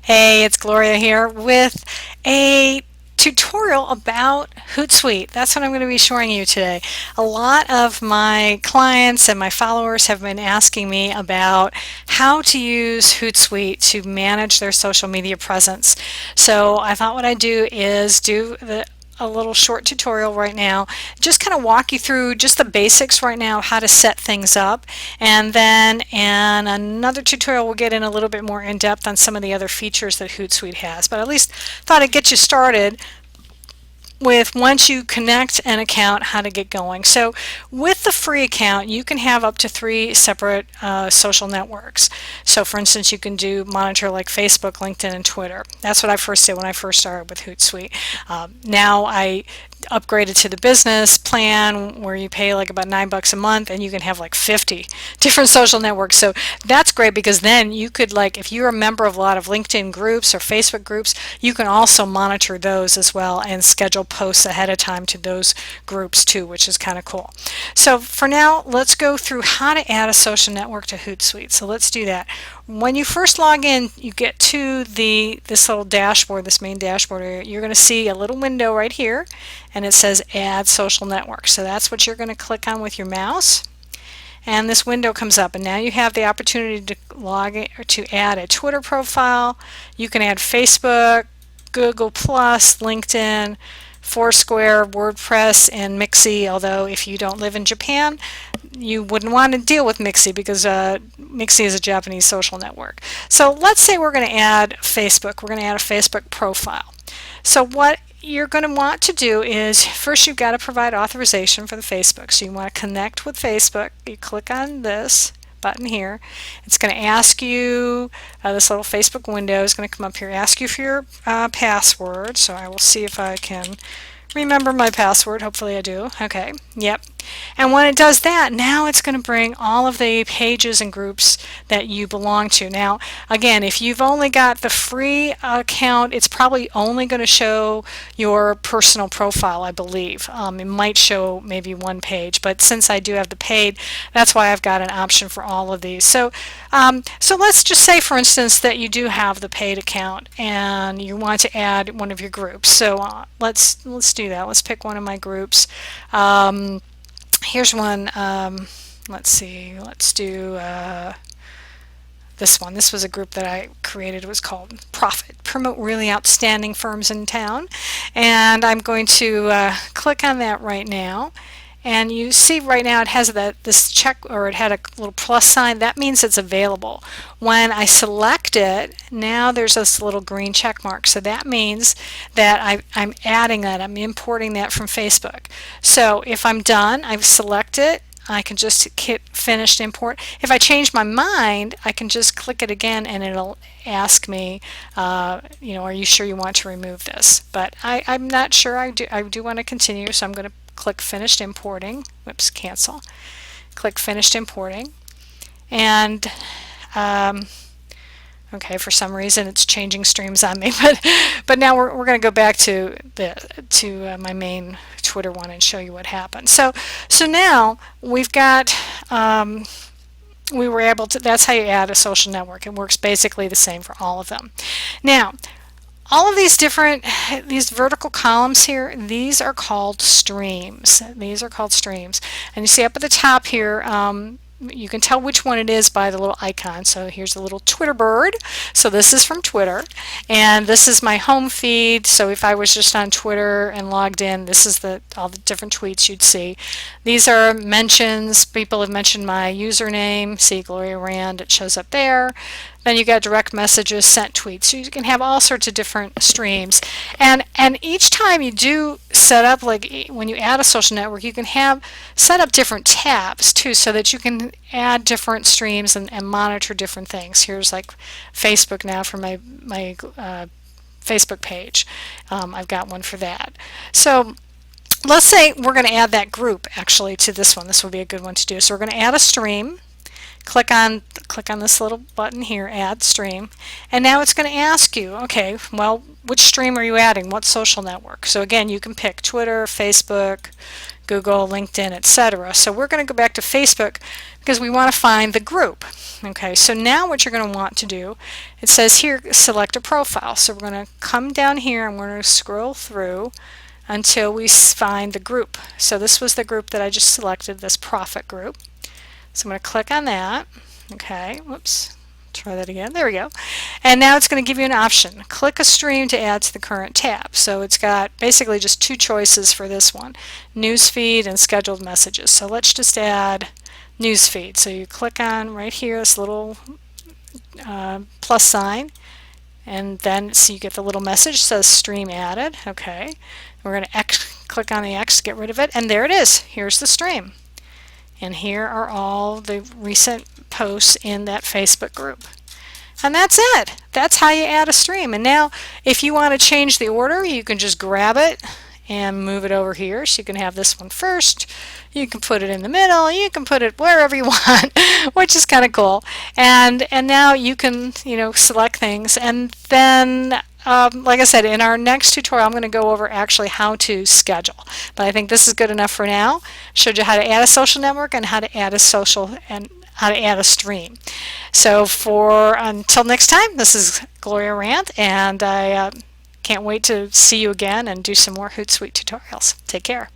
Hey, it's Gloria here with a tutorial about Hootsuite. That's what I'm going to be showing you today. A lot of my clients and my followers have been asking me about how to use Hootsuite to manage their social media presence. So I thought what I'd do is do a little short tutorial right now, just kind of walk you through just the basics right now, how to set things up, and then in another tutorial we'll get in a little bit more in depth on some of the other features that Hootsuite has. But at least thought I'd get you started with, once you connect an account, how to get going. So with the free account you can have up to 3 separate social networks. So for instance, you can monitor like Facebook, LinkedIn, and Twitter. That's what I first did when I first started with Hootsuite. Now I upgraded to the business plan where you pay like about $9 a month and you can have like 50 different social networks. So that's great, because then you could, like, if you're a member of a lot of LinkedIn groups or Facebook groups, you can also monitor those as well and schedule posts ahead of time to those groups too, which is kind of cool. So for now, let's go through how to add a social network to Hootsuite. So let's do that. When you first log in, you get to this little dashboard, this main dashboard area. You're going to see a little window right here, and it says Add Social Network. So that's what you're going to click on with your mouse, and this window comes up, and now you have the opportunity to log in, or to add a Twitter profile. You can add Facebook, Google+, LinkedIn, Foursquare, WordPress, and Mixi, although if you don't live in Japan, you wouldn't want to deal with Mixi, because Mixi is a Japanese social network. So let's say we're going to add Facebook. We're going to add a Facebook profile. So what you're going to want to do is, first you've got to provide authorization for the Facebook. So you want to connect with Facebook. You click on this button here. It's going to ask you, this little Facebook window is going to come up here, ask you for your password. So I will see if I can remember my password. Hopefully I do. Okay, yep. And when it does that, now it's going to bring all of the pages and groups that you belong to. Now, again, if you've only got the free account, it's probably only going to show your personal profile, I believe. It might show maybe one page, but since I do have the paid, that's why I've got an option for all of these. So, so let's just say, for instance, that you do have the paid account and you want to add one of your groups. So let's do that. Let's pick one of my groups. Here's one. Let's see. Let's do this one. This was a group that I created. It was called Profit, Promote Really Outstanding Firms in Town. And I'm going to click on that right now. And you see right now it has this check, or it had a little plus sign. That means it's available. When I select it, now there's this little green check mark. So that means that I'm adding that. I'm importing that from Facebook. So if I'm done, I've selected, I can just hit Finished Import. If I change my mind, I can just click it again and it'll ask me, are you sure you want to remove this? But I'm not sure. I do want to continue, so I'm going to click Finished Importing. Whoops, cancel. Click Finished Importing. And okay, for some reason it's changing streams on me, but now we're going to go back to my main Twitter one and show you what happened. So now we've got we were able to, that's how you add a social network. It works basically the same for all of them. Now, all of these vertical columns here, these are called streams. These are called streams. And you see up at the top here, you can tell which one it is by the little icon. So here's a little Twitter bird. So this is from Twitter. And this is my home feed. So if I was just on Twitter and logged in, this is all the different tweets you'd see. These are mentions. People have mentioned my username. See, Gloria Rand, it shows up there. Then you got direct messages, sent tweets. So you can have all sorts of different streams. And each time you do set up, like when you add a social network, you can set up different tabs too, so that you can add different streams and monitor different things. Here's like Facebook now for my Facebook page. I've got one for that. So let's say we're going to add that group actually to this one. This would be a good one to do. So we're going to add a stream. Click on this little button here, Add Stream, and now it's going to ask you, okay, well, which stream are you adding? What social network? So again, you can pick Twitter, Facebook, Google, LinkedIn, etc. So we're going to go back to Facebook because we want to find the group. Okay, so now what you're going to want to do, it says here select a profile. So we're going to come down here and we're going to scroll through until we find the group. So this was the group that I just selected, this profit group. So I'm going to click on that. Okay, whoops, try that again. There we go. And now it's going to give you an option. Click a stream to add to the current tab. So it's got basically just two choices for this one, newsfeed and scheduled messages. So let's just add newsfeed. So you click on right here this little plus sign, and then so you get the little message says stream added. Okay, we're going to click on the X to get rid of it, and there it is. Here's the stream, and here are all the recent posts in that Facebook group. And that's it. That's how you add a stream. And now if you want to change the order, you can just grab it and move it over here. So you can have this one first, you can put it in the middle, you can put it wherever you want, which is kind of cool. And now you can, you know, select things. And then like I said, in our next tutorial I'm going to go over actually how to schedule. But I think this is good enough for now. Showed you how to add a social network and how to add a social and how to add a stream. So until next time, this is Gloria Rand, and I can't wait to see you again and do some more Hootsuite tutorials. Take care.